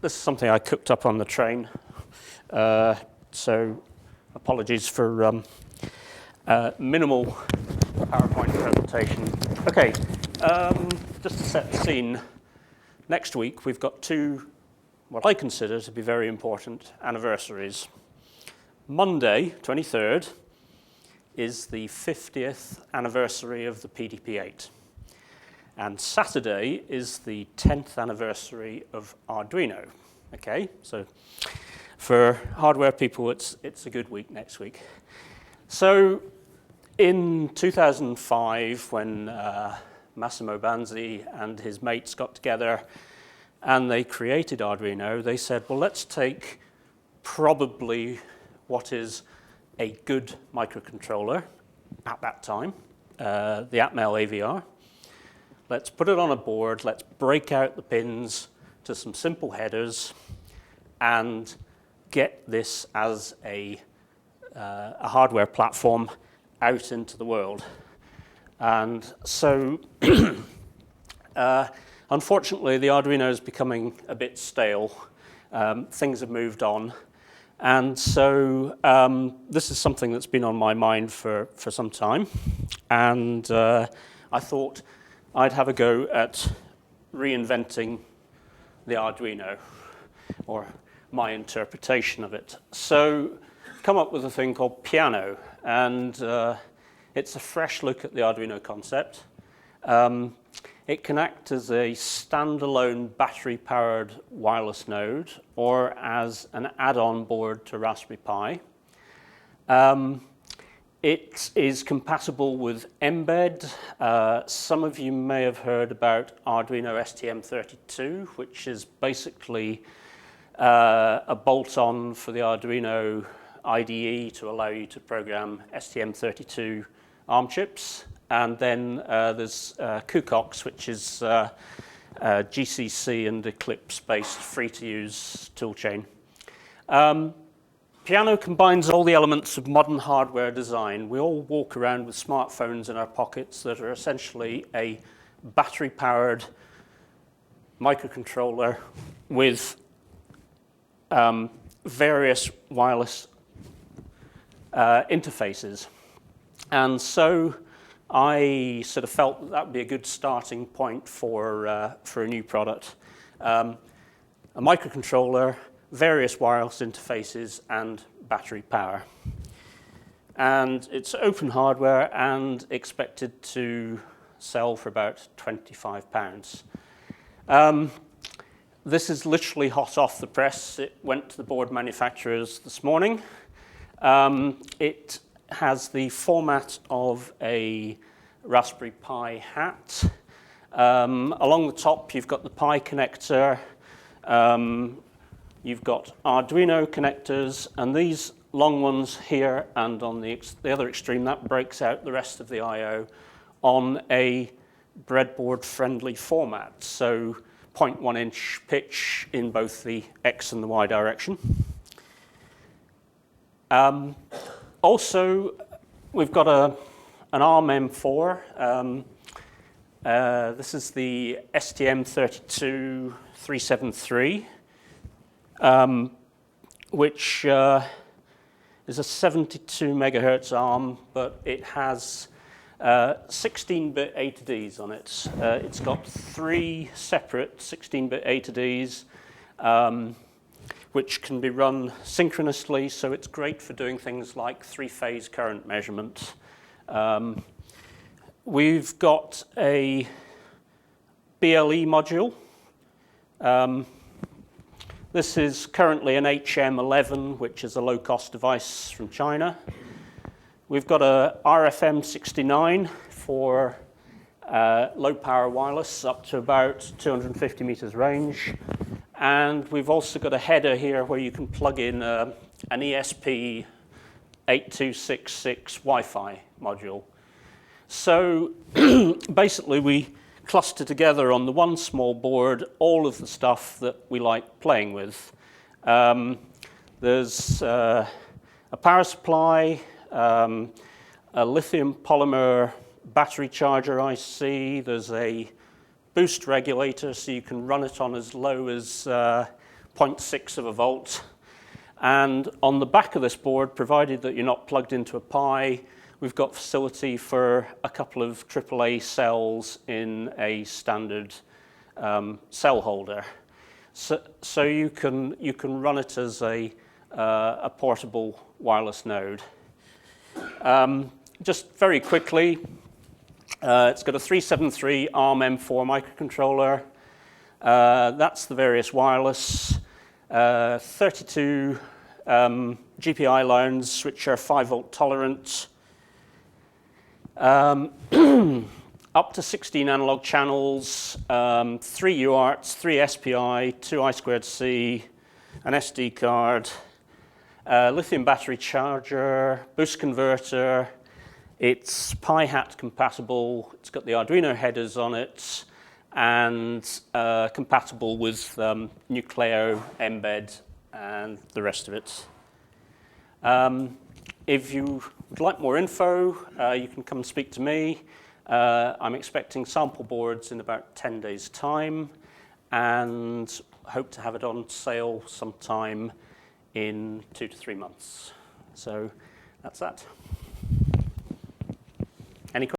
this is something I cooked up on the train, so apologies for minimal PowerPoint presentation. Okay, just to set the scene, next week we've got two, what I consider to be very important anniversaries. Monday, 23rd, is the 50th anniversary of the PDP-8. And Saturday is the 10th anniversary of Arduino. Okay, so for hardware people, it's a good week next week. So in 2005, when Massimo Banzi and his mates got together and they created Arduino, they said, well, let's take probably what is a good microcontroller at that time, the Atmel AVR. Let's put it on a board, let's break out the pins to some simple headers and get this as a hardware platform out into the world. And so, unfortunately, the Arduino is becoming a bit stale. Things have moved on. And so this is something that's been on my mind for some time. And I thought I'd have a go at reinventing the Arduino, or my interpretation of it. So I've come up with a thing called Piano. And it's a fresh look at the Arduino concept. It can act as a standalone battery-powered wireless node or as an add-on board to Raspberry Pi. It is compatible with Mbed. Some of you may have heard about Arduino STM32, which is basically a bolt-on for the Arduino IDE to allow you to program STM32 ARM chips. And then there's Cucox, which is GCC and Eclipse-based free-to-use toolchain. Piano combines all the elements of modern hardware design. We all walk around with smartphones in our pockets that are essentially a battery-powered microcontroller with various wireless interfaces. And so I sort of felt that would be a good starting point for a new product. A microcontroller, various wireless interfaces, and battery power. And it's open hardware and expected to sell for about £25. This is literally hot off the press. It went to the board manufacturers this morning. It has the format of a Raspberry Pi hat. Along the top, you've got the Pi connector. You've got Arduino connectors, and these long ones here and on the other extreme, that breaks out the rest of the I/O on a breadboard-friendly format. So 0.1 inch pitch in both the X and the Y direction. Also, we've got an ARM M4. This is the STM32 373, which is a 72 megahertz ARM, but it has 16-bit A to Ds on it. It's got 3 separate 16-bit A to Ds, which can be run synchronously, so it's great for doing things like 3-phase current measurement. We've got a BLE module. This is currently an HM11, which is a low-cost device from China. We've got a RFM69 for low-power wireless up to about 250 meters range. And we've also got a header here where you can plug in an ESP8266 Wi-Fi module. So basically we cluster together on the one small board all of the stuff that we like playing with. There's a power supply, a lithium polymer battery charger IC. There's a boost regulator, so you can run it on as low as 0.6 of a volt. And on the back of this board, provided that you're not plugged into a Pi, we've got facility for a couple of AAA cells in a standard cell holder. So you can run it as a portable wireless node. Just very quickly, it's got a 373 ARM M4 microcontroller. That's the various wireless. 32 GPI lines, which are 5 volt tolerant. Up to 16 analog channels, 3 UARTs, 3 SPI, 2 I2C, an SD card, lithium battery charger, boost converter. It's Pi-Hat compatible. It's got the Arduino headers on it, and compatible with Nucleo, Mbed, and the rest of it. If you would like more info, you can come and speak to me. I'm expecting sample boards in about 10 days' time, and hope to have it on sale sometime in 2 to 3 months. So that's that. Any questions?